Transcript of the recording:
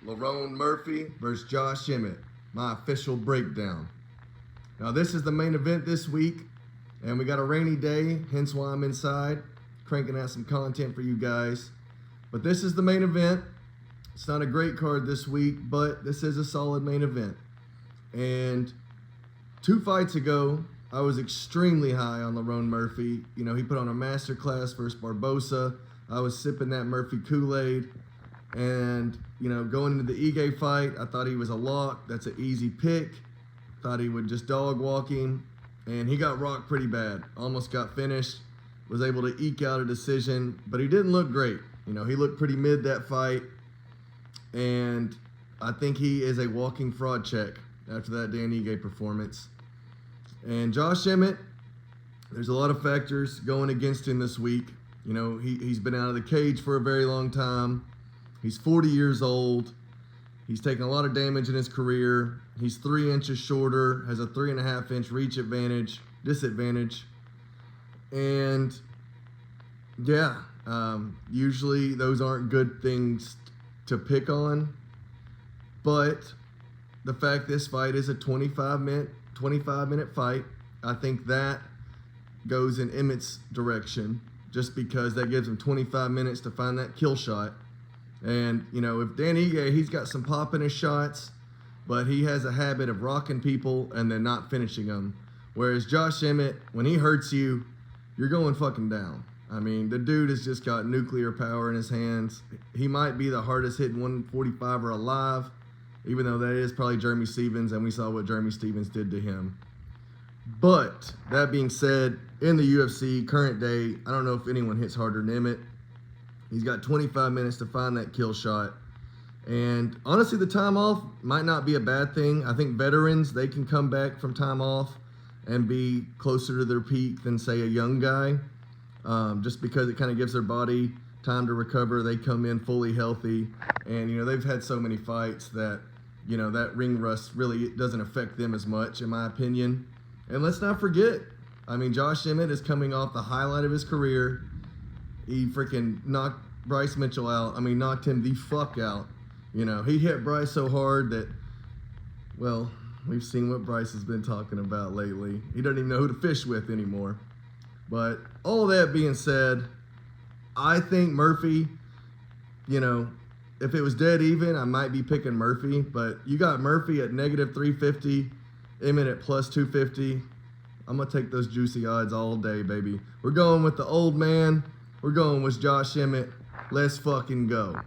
Lerone Murphy versus Josh Emmett, my official breakdown. Now this is the main event this week, and we got a rainy day, hence why I'm inside, cranking out some content for you guys. But this is the main event. It's not a great card this week, but this is a solid main event. And 2 fights ago, I was extremely high on Lerone Murphy. You know, he put on a masterclass versus Barbosa. I was sipping that Murphy Kool-Aid. And, you know, going into the Ige fight, I thought he was a lock. That's an easy pick. Thought he would just dog walk him. And he got rocked pretty bad. Almost got finished. Was able to eke out a decision. But he didn't look great. You know, he looked pretty mid that fight. And I think he is a walking fraud check after that Dan Ige performance. And Josh Emmett, there's a lot of factors going against him this week. You know, he's been out of the cage for a very long time. He's 40 years old. He's taken a lot of damage in his career. He's 3 inches shorter, has a 3.5 inch reach disadvantage. And yeah, usually those aren't good things to pick on. But the fact this fight is a 25-minute fight, I think that goes in Emmett's direction, just because that gives him 25 minutes to find that kill shot. And, you know, if Dan Ige, he's got some pop in his shots, but he has a habit of rocking people and then not finishing them. Whereas Josh Emmett, when he hurts you, you're going fucking down. I mean, the dude has just got nuclear power in his hands. He might be the hardest hitting 145er alive, even though that is probably Jeremy Stephens, and we saw what Jeremy Stephens did to him. But that being said, in the UFC, current day, I don't know if anyone hits harder than Emmett. He's got 25 minutes to find that kill shot. And honestly, the time off might not be a bad thing. I think veterans, they can come back from time off and be closer to their peak than, say, a young guy. Just because it kind of gives their body time to recover. They come in fully healthy. And, you know, they've had so many fights that, you know, that ring rust really doesn't affect them as much, in my opinion. And let's not forget, I mean, Josh Emmett is coming off the highlight of his career. He freaking knocked Bryce Mitchell out. I mean, knocked him the fuck out. You know, he hit Bryce so hard that, well, we've seen what Bryce has been talking about lately. He doesn't even know who to fish with anymore. But all that being said, I think Murphy, you know, if it was dead even, I might be picking Murphy. But you got Murphy at -350, Emmett at +250. I'm going to take those juicy odds all day, baby. We're going with the old man. We're going with Josh Emmett. Let's fucking go.